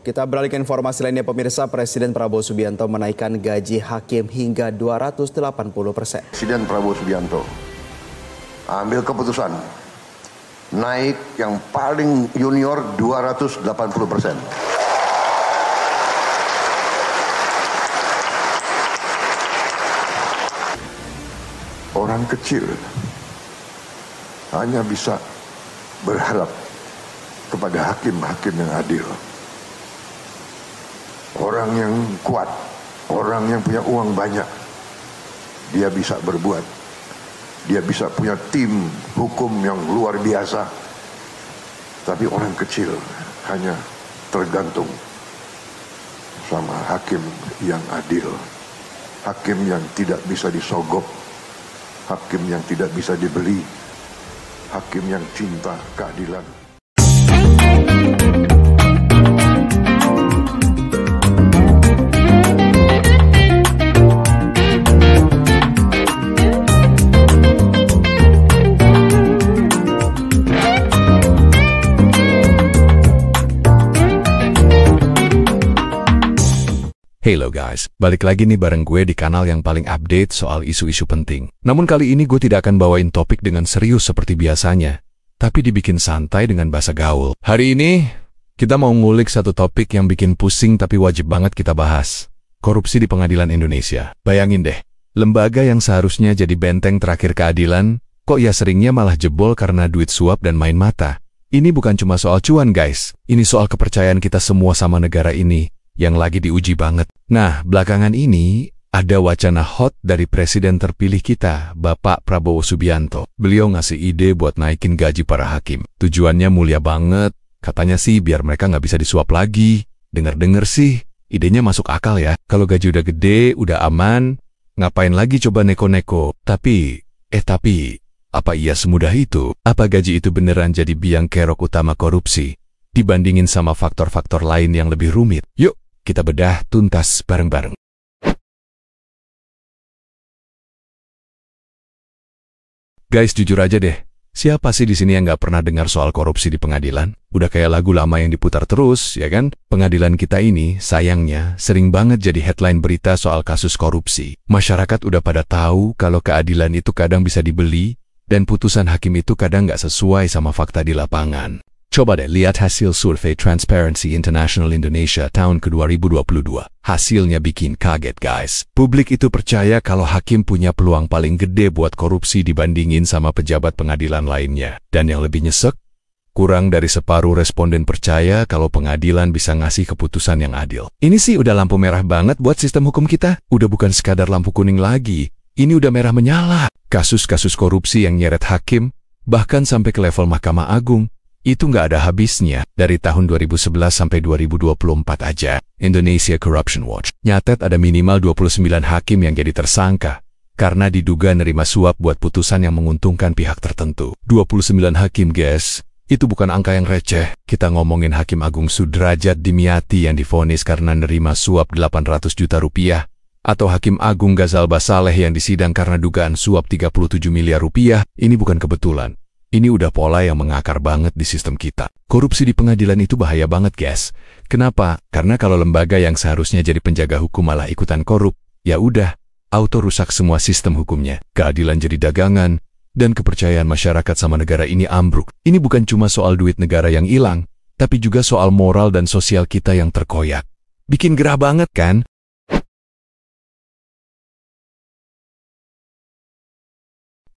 Kita beralih ke informasi lainnya pemirsa, Presiden Prabowo Subianto menaikkan gaji hakim hingga 280%. Presiden Prabowo Subianto ambil keputusan naik yang paling junior 280%. Orang kecil hanya bisa berharap kepada hakim-hakim yang adil. Orang yang kuat, orang yang punya uang banyak, dia bisa berbuat. Dia bisa punya tim hukum yang luar biasa. Tapi orang kecil hanya tergantung sama hakim yang adil. Hakim yang tidak bisa disogok. Hakim yang tidak bisa dibeli. Hakim yang cinta keadilan. Hello guys, balik lagi nih bareng gue di kanal yang paling update soal isu-isu penting. Namun kali ini gue tidak akan bawain topik dengan serius seperti biasanya, tapi dibikin santai dengan bahasa gaul. Hari ini, kita mau ngulik satu topik yang bikin pusing tapi wajib banget kita bahas. Korupsi di pengadilan Indonesia. Bayangin deh, lembaga yang seharusnya jadi benteng terakhir keadilan, kok ya seringnya malah jebol karena duit suap dan main mata. Ini bukan cuma soal cuan guys, ini soal kepercayaan kita semua sama negara ini yang lagi diuji banget. Nah, belakangan ini ada wacana hot dari Presiden terpilih kita, Bapak Prabowo Subianto. Beliau ngasih ide buat naikin gaji para hakim. Tujuannya mulia banget. Katanya sih biar mereka nggak bisa disuap lagi. Dengar-dengar sih, idenya masuk akal ya. Kalau gaji udah gede, udah aman, ngapain lagi coba neko-neko? Tapi, apa iya semudah itu? Apa gaji itu beneran jadi biang kerok utama korupsi dibandingin sama faktor-faktor lain yang lebih rumit? Yuk, kita bedah tuntas bareng-bareng. Guys, jujur aja deh, siapa sih di sini yang nggak pernah dengar soal korupsi di pengadilan? Udah kayak lagu lama yang diputar terus, ya kan? Pengadilan kita ini, sayangnya, sering banget jadi headline berita soal kasus korupsi. Masyarakat udah pada tahu kalau keadilan itu kadang bisa dibeli, dan putusan hakim itu kadang nggak sesuai sama fakta di lapangan. Coba deh lihat hasil survei Transparency International Indonesia tahun ke-2022. Hasilnya bikin kaget guys. Publik itu percaya kalau hakim punya peluang paling gede buat korupsi dibandingin sama pejabat pengadilan lainnya. Dan yang lebih nyesek, kurang dari separuh responden percaya kalau pengadilan bisa ngasih keputusan yang adil. Ini sih udah lampu merah banget buat sistem hukum kita. Udah bukan sekadar lampu kuning lagi. Ini udah merah menyala. Kasus-kasus korupsi yang nyeret hakim, bahkan sampai ke level Mahkamah Agung, itu nggak ada habisnya. Dari tahun 2011 sampai 2024 aja, Indonesia Corruption Watch nyatet ada minimal 29 hakim yang jadi tersangka karena diduga nerima suap buat putusan yang menguntungkan pihak tertentu. 29 hakim guys, itu bukan angka yang receh. Kita ngomongin Hakim Agung Sudrajat Dimyati yang divonis karena nerima suap 800 juta rupiah, atau Hakim Agung Ghazal Basaleh yang disidang karena dugaan suap 37 miliar rupiah. Ini bukan kebetulan. Ini udah pola yang mengakar banget di sistem kita. Korupsi di pengadilan itu bahaya banget, guys. Kenapa? Karena kalau lembaga yang seharusnya jadi penjaga hukum malah ikutan korup, ya udah, auto rusak semua sistem hukumnya. Keadilan jadi dagangan, dan kepercayaan masyarakat sama negara ini ambruk. Ini bukan cuma soal duit negara yang hilang, tapi juga soal moral dan sosial kita yang terkoyak. Bikin gerah banget, kan?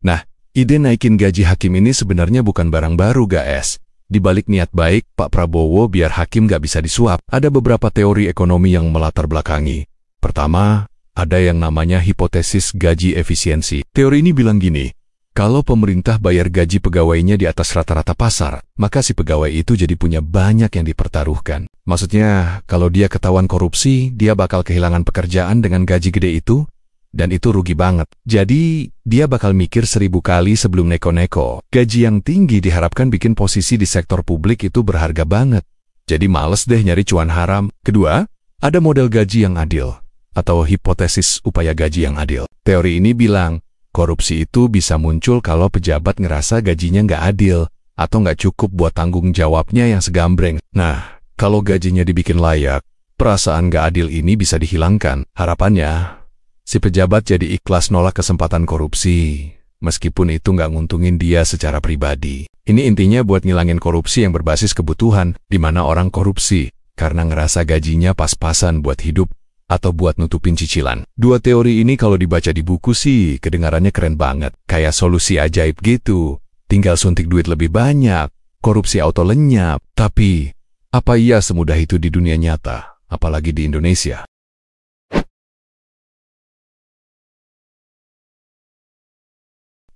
Nah, ide naikin gaji hakim ini sebenarnya bukan barang baru guys. Di balik niat baik Pak Prabowo biar hakim nggak bisa disuap, ada beberapa teori ekonomi yang melatar belakangi. Pertama, ada yang namanya hipotesis gaji efisiensi. Teori ini bilang gini, kalau pemerintah bayar gaji pegawainya di atas rata-rata pasar, maka si pegawai itu jadi punya banyak yang dipertaruhkan. Maksudnya, kalau dia ketahuan korupsi, dia bakal kehilangan pekerjaan dengan gaji gede itu, dan itu rugi banget. Jadi, dia bakal mikir 1000 kali sebelum neko-neko. Gaji yang tinggi diharapkan bikin posisi di sektor publik itu berharga banget. Jadi males deh nyari cuan haram. Kedua, ada model gaji yang adil, atau hipotesis upaya gaji yang adil. Teori ini bilang, korupsi itu bisa muncul kalau pejabat ngerasa gajinya nggak adil, atau nggak cukup buat tanggung jawabnya yang segambreng. Nah, Kalau gajinya dibikin layak, perasaan gak adil ini bisa dihilangkan. Harapannya, si pejabat jadi ikhlas nolak kesempatan korupsi, meskipun itu nggak nguntungin dia secara pribadi. Ini intinya buat ngilangin korupsi yang berbasis kebutuhan, di mana orang korupsi karena ngerasa gajinya pas-pasan buat hidup atau buat nutupin cicilan. Dua teori ini kalau dibaca di buku sih kedengarannya keren banget. Kayak solusi ajaib gitu. Tinggal suntik duit lebih banyak, korupsi auto lenyap. Tapi, apa iya semudah itu di dunia nyata, apalagi di Indonesia?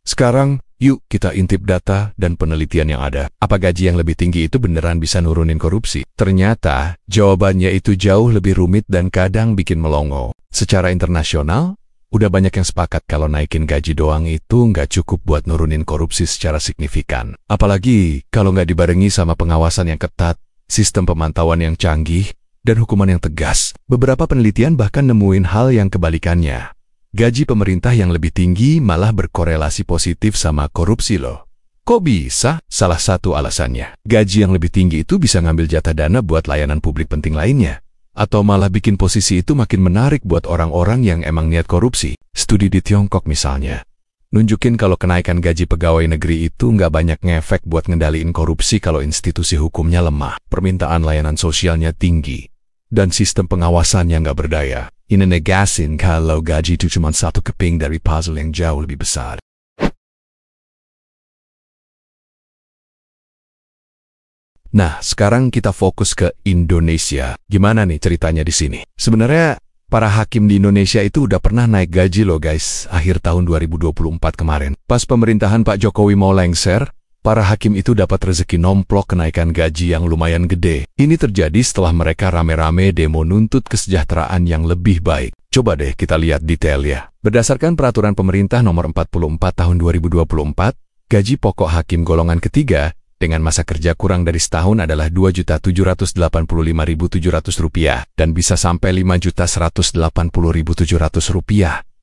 Sekarang, yuk kita intip data dan penelitian yang ada. Apa gaji yang lebih tinggi itu beneran bisa nurunin korupsi? Ternyata, jawabannya itu jauh lebih rumit dan kadang bikin melongo. Secara internasional, udah banyak yang sepakat kalau naikin gaji doang itu nggak cukup buat nurunin korupsi secara signifikan. Apalagi kalau nggak dibarengi sama pengawasan yang ketat, sistem pemantauan yang canggih, dan hukuman yang tegas. Beberapa penelitian bahkan nemuin hal yang kebalikannya. Gaji pemerintah yang lebih tinggi malah berkorelasi positif sama korupsi loh. Kok bisa? Salah satu alasannya, gaji yang lebih tinggi itu bisa ngambil jatah dana buat layanan publik penting lainnya. Atau malah bikin posisi itu makin menarik buat orang-orang yang emang niat korupsi. Studi di Tiongkok misalnya, nunjukin kalau kenaikan gaji pegawai negeri itu nggak banyak ngefek buat ngendaliin korupsi kalau institusi hukumnya lemah, permintaan layanan sosialnya tinggi, dan sistem pengawasan yang nggak berdaya. Ini negasin kalau gaji itu cuma satu keping dari puzzle yang jauh lebih besar. Nah, sekarang kita fokus ke Indonesia. Gimana nih ceritanya di sini? Sebenarnya, para hakim di Indonesia itu udah pernah naik gaji loh guys, akhir tahun 2024 kemarin. Pas pemerintahan Pak Jokowi mau lengser, para hakim itu dapat rezeki nomplok kenaikan gaji yang lumayan gede. Ini terjadi setelah mereka rame-rame demo nuntut kesejahteraan yang lebih baik. Coba deh kita lihat detailnya. Berdasarkan peraturan pemerintah nomor 44 tahun 2024, gaji pokok hakim golongan ketiga dengan masa kerja kurang dari setahun adalah Rp2.785.700 dan bisa sampai Rp5.180.700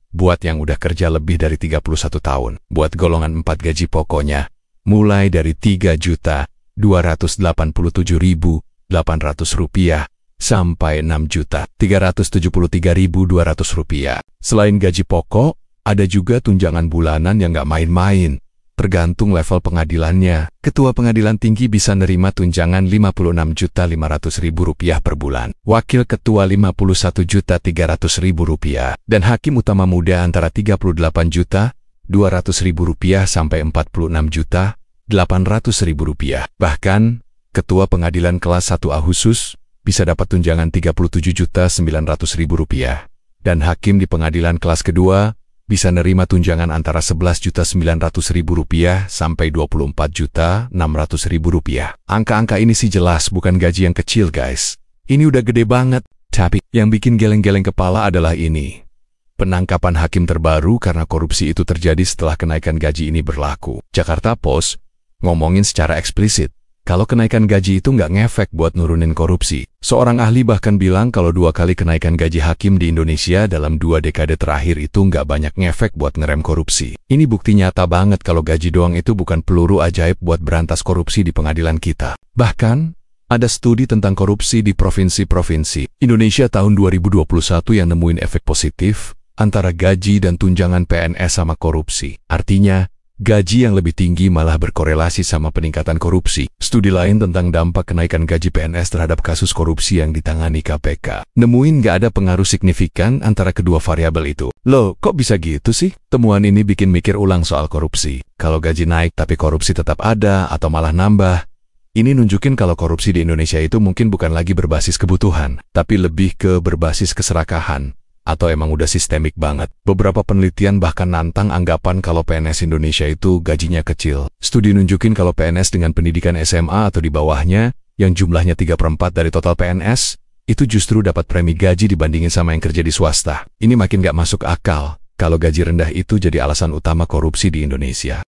buat yang udah kerja lebih dari 31 tahun. Buat golongan 4 gaji pokoknya mulai dari Rp3.287.800 sampai Rp6.373.200. Selain gaji pokok, ada juga tunjangan bulanan yang nggak main-main. Tergantung level pengadilannya, ketua pengadilan tinggi bisa nerima tunjangan Rp56.500.000 per bulan, wakil ketua Rp51.300.000, dan hakim utama muda antara Rp38.200.000 sampai Rp46.800.000. Bahkan, ketua pengadilan kelas 1A khusus bisa dapat tunjangan Rp37.900.000, dan hakim di pengadilan kelas kedua bisa nerima tunjangan antara Rp11.900.000 sampai Rp24.600.000. Angka-angka ini sih jelas bukan gaji yang kecil guys. Ini udah gede banget. Tapi yang bikin geleng-geleng kepala adalah ini. Penangkapan hakim terbaru karena korupsi itu terjadi setelah kenaikan gaji ini berlaku. Jakarta Post ngomongin secara eksplisit, kalau kenaikan gaji itu nggak ngefek buat nurunin korupsi. Seorang ahli bahkan bilang kalau 2 kali kenaikan gaji hakim di Indonesia dalam 2 dekade terakhir itu nggak banyak ngefek buat ngerem korupsi. Ini bukti nyata banget kalau gaji doang itu bukan peluru ajaib buat berantas korupsi di pengadilan kita. Bahkan, ada studi tentang korupsi di provinsi-provinsi Indonesia tahun 2021 yang nemuin efek positif antara gaji dan tunjangan PNS sama korupsi. Artinya, gaji yang lebih tinggi malah berkorelasi sama peningkatan korupsi. Studi lain tentang dampak kenaikan gaji PNS terhadap kasus korupsi yang ditangani KPK nemuin nggak ada pengaruh signifikan antara kedua variabel itu. Loh, kok bisa gitu sih? Temuan ini bikin mikir ulang soal korupsi. Kalau gaji naik tapi korupsi tetap ada atau malah nambah, ini nunjukin kalau korupsi di Indonesia itu mungkin bukan lagi berbasis kebutuhan, tapi lebih ke berbasis keserakahan. Atau emang udah sistemik banget. Beberapa penelitian bahkan nantang anggapan kalau PNS Indonesia itu gajinya kecil. Studi nunjukin kalau PNS dengan pendidikan SMA atau di bawahnya, yang jumlahnya 3/4 dari total PNS, itu justru dapat premi gaji dibandingin sama yang kerja di swasta. Ini makin gak masuk akal kalau gaji rendah itu jadi alasan utama korupsi di Indonesia.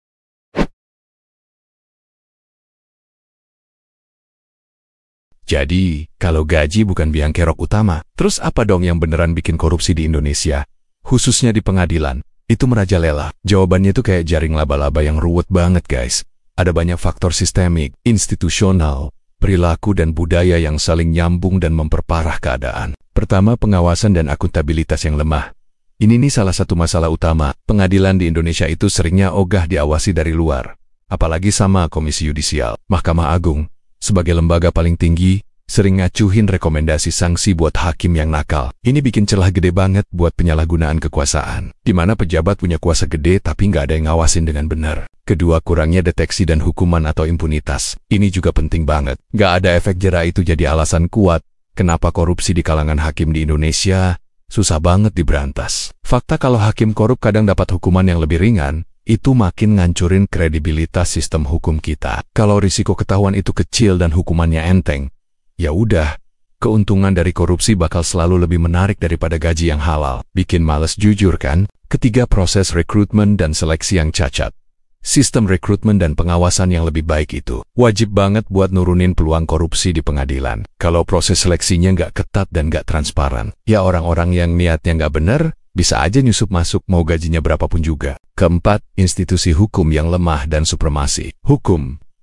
Jadi, kalau gaji bukan biang kerok utama, terus apa dong yang beneran bikin korupsi di Indonesia? Khususnya di pengadilan, itu merajalela. Jawabannya itu kayak jaring laba-laba yang ruwet banget guys. Ada banyak faktor sistemik, institusional, perilaku dan budaya yang saling nyambung dan memperparah keadaan. Pertama, pengawasan dan akuntabilitas yang lemah. Ini nih salah satu masalah utama. Pengadilan di Indonesia itu seringnya ogah diawasi dari luar. Apalagi sama Komisi Yudisial. Mahkamah Agung, sebagai lembaga paling tinggi, sering ngacuhin rekomendasi sanksi buat hakim yang nakal. Ini bikin celah gede banget buat penyalahgunaan kekuasaan, di mana pejabat punya kuasa gede tapi nggak ada yang ngawasin dengan benar. Kedua, kurangnya deteksi dan hukuman atau impunitas. Ini juga penting banget. Nggak ada efek jera itu jadi alasan kuat kenapa korupsi di kalangan hakim di Indonesia susah banget diberantas. Fakta kalau hakim korup kadang dapat hukuman yang lebih ringan, itu makin ngancurin kredibilitas sistem hukum kita. Kalau risiko ketahuan itu kecil dan hukumannya enteng, ya udah, keuntungan dari korupsi bakal selalu lebih menarik daripada gaji yang halal. Bikin males jujur kan? Ketiga, proses rekrutmen dan seleksi yang cacat. Sistem rekrutmen dan pengawasan yang lebih baik itu wajib banget buat nurunin peluang korupsi di pengadilan. Kalau proses seleksinya nggak ketat dan nggak transparan, ya orang-orang yang niatnya nggak bener bisa aja nyusup masuk mau gajinya berapapun juga. Keempat, institusi hukum yang lemah dan supremasi.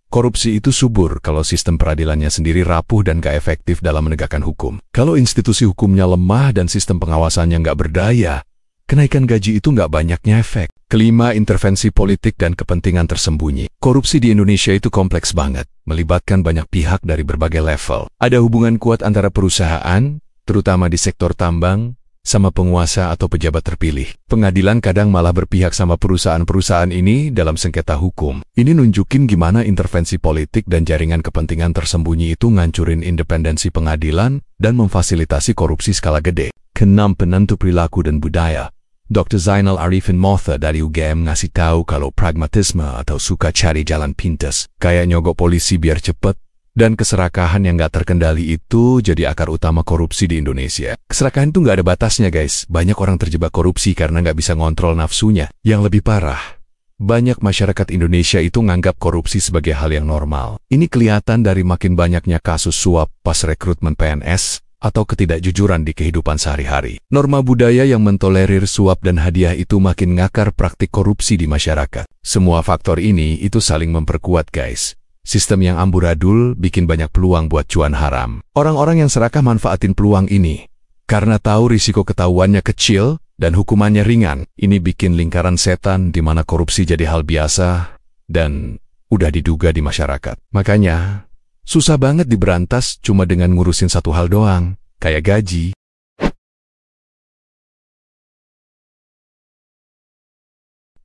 Korupsi itu subur kalau sistem peradilannya sendiri rapuh dan gak efektif dalam menegakkan hukum. Kalau institusi hukumnya lemah dan sistem pengawasannya nggak berdaya, kenaikan gaji itu nggak banyaknya efek. Kelima, intervensi politik dan kepentingan tersembunyi. Korupsi di Indonesia itu kompleks banget, melibatkan banyak pihak dari berbagai level. Ada hubungan kuat antara perusahaan, terutama di sektor tambang, sama penguasa atau pejabat terpilih. Pengadilan kadang malah berpihak sama perusahaan-perusahaan ini dalam sengketa hukum. Ini nunjukin gimana intervensi politik dan jaringan kepentingan tersembunyi itu ngancurin independensi pengadilan dan memfasilitasi korupsi skala gede. Keenam, penentu perilaku dan budaya. Dr. Zainal Arifin Motha dari UGM ngasih tahu kalau pragmatisme atau suka cari jalan pintas, kayak nyogok polisi biar cepet, dan keserakahan yang nggak terkendali itu jadi akar utama korupsi di Indonesia. Keserakahan itu nggak ada batasnya guys. Banyak orang terjebak korupsi karena nggak bisa ngontrol nafsunya. Yang lebih parah, banyak masyarakat Indonesia itu nganggap korupsi sebagai hal yang normal. Ini kelihatan dari makin banyaknya kasus suap pas rekrutmen PNS atau ketidakjujuran di kehidupan sehari-hari. Norma budaya yang mentolerir suap dan hadiah itu makin ngakar praktik korupsi di masyarakat. Semua faktor ini itu saling memperkuat guys. Sistem yang amburadul bikin banyak peluang buat cuan haram. Orang-orang yang serakah manfaatin peluang ini. Karena tahu risiko ketahuannya kecil dan hukumannya ringan, ini bikin lingkaran setan di mana korupsi jadi hal biasa dan udah diduga di masyarakat. Makanya, susah banget diberantas cuma dengan ngurusin satu hal doang, kayak gaji.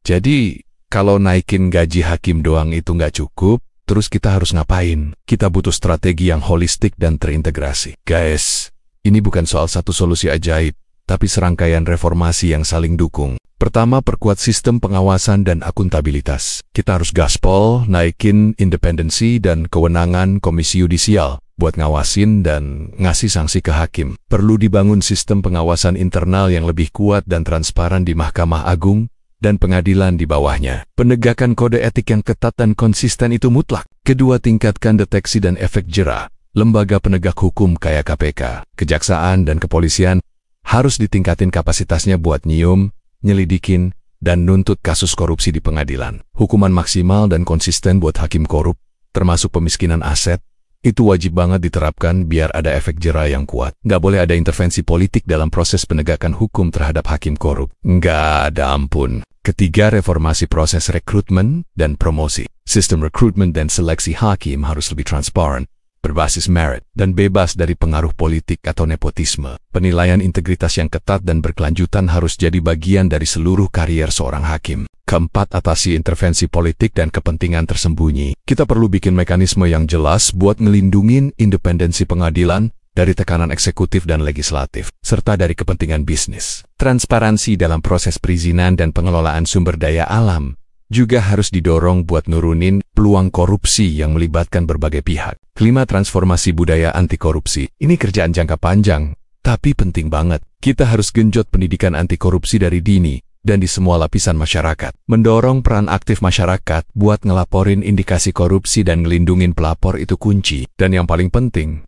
Jadi, kalau naikin gaji hakim doang itu nggak cukup, terus kita harus ngapain? Kita butuh strategi yang holistik dan terintegrasi. Guys, ini bukan soal satu solusi ajaib, tapi serangkaian reformasi yang saling dukung. Pertama, perkuat sistem pengawasan dan akuntabilitas. Kita harus gaspol, naikin independensi dan kewenangan Komisi Yudisial buat ngawasin dan ngasih sanksi ke hakim. Perlu dibangun sistem pengawasan internal yang lebih kuat dan transparan di Mahkamah Agung dan pengadilan di bawahnya. Penegakan kode etik yang ketat dan konsisten itu mutlak. Kedua, tingkatkan deteksi dan efek jera. Lembaga penegak hukum kayak KPK, Kejaksaan, dan Kepolisian harus ditingkatin kapasitasnya buat nyium, nyelidikin, dan nuntut kasus korupsi di pengadilan. Hukuman maksimal dan konsisten buat hakim korup, termasuk pemiskinan aset, itu wajib banget diterapkan biar ada efek jera yang kuat. Nggak boleh ada intervensi politik dalam proses penegakan hukum terhadap hakim korup. Nggak ada ampun. Ketiga, reformasi proses rekrutmen dan promosi. Sistem rekrutmen dan seleksi hakim harus lebih transparan, berbasis merit, dan bebas dari pengaruh politik atau nepotisme. Penilaian integritas yang ketat dan berkelanjutan harus jadi bagian dari seluruh karier seorang hakim. Keempat, atasi intervensi politik dan kepentingan tersembunyi. Kita perlu bikin mekanisme yang jelas buat ngelindungin independensi pengadilan dari tekanan eksekutif dan legislatif, serta dari kepentingan bisnis. Transparansi dalam proses perizinan dan pengelolaan sumber daya alam juga harus didorong buat nurunin peluang korupsi yang melibatkan berbagai pihak. Kelima, transformasi budaya anti korupsi. Ini kerjaan jangka panjang, tapi penting banget. Kita harus genjot pendidikan anti korupsi dari dini dan di semua lapisan masyarakat. Mendorong peran aktif masyarakat buat ngelaporin indikasi korupsi dan ngelindungin pelapor itu kunci. Dan yang paling penting,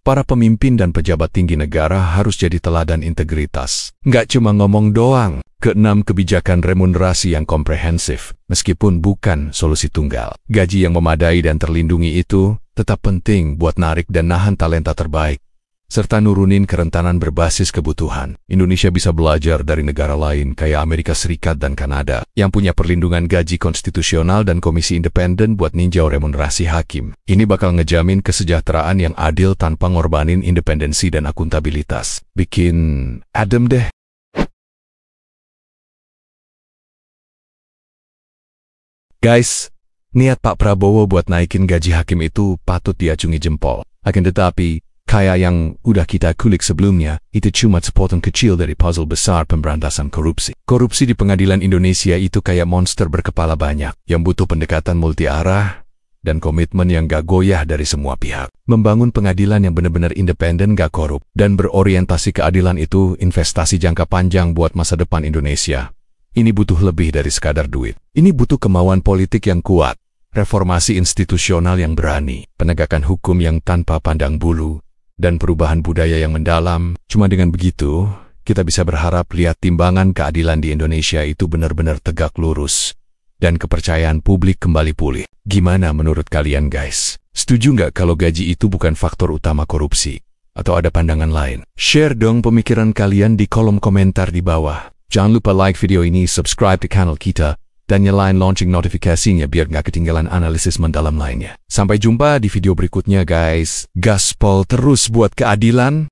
para pemimpin dan pejabat tinggi negara harus jadi teladan integritas. Nggak cuma ngomong doang. Keenam, kebijakan remunerasi yang komprehensif, meskipun bukan solusi tunggal. Gaji yang memadai dan terlindungi itu tetap penting buat narik dan nahan talenta terbaik, serta nurunin kerentanan berbasis kebutuhan. Indonesia bisa belajar dari negara lain kayak Amerika Serikat dan Kanada yang punya perlindungan gaji konstitusional dan komisi independen buat ninjau remunerasi hakim. Ini bakal ngejamin kesejahteraan yang adil tanpa ngorbanin independensi dan akuntabilitas. Bikin adem deh. Guys, niat Pak Prabowo buat naikin gaji hakim itu patut diacungi jempol. Akan tetapi, kayak yang udah kita kulik sebelumnya, itu cuma sepotong kecil dari puzzle besar pemberantasan korupsi. Korupsi di pengadilan Indonesia itu kayak monster berkepala banyak, yang butuh pendekatan multi-arah dan komitmen yang gak goyah dari semua pihak. Membangun pengadilan yang benar-benar independen, gak korup, dan berorientasi keadilan itu investasi jangka panjang buat masa depan Indonesia. Ini butuh lebih dari sekadar duit. Ini butuh kemauan politik yang kuat, reformasi institusional yang berani, penegakan hukum yang tanpa pandang bulu, dan perubahan budaya yang mendalam. Cuma dengan begitu, kita bisa berharap lihat timbangan keadilan di Indonesia itu benar-benar tegak lurus, dan kepercayaan publik kembali pulih. Gimana menurut kalian guys? Setuju nggak kalau gaji itu bukan faktor utama korupsi? Atau ada pandangan lain? Share dong pemikiran kalian di kolom komentar di bawah. Jangan lupa like video ini, subscribe ke channel kita, dan nyalain lonceng notifikasinya biar nggak ketinggalan analisis mendalam lainnya. Sampai jumpa di video berikutnya guys. Gaspol terus buat keadilan.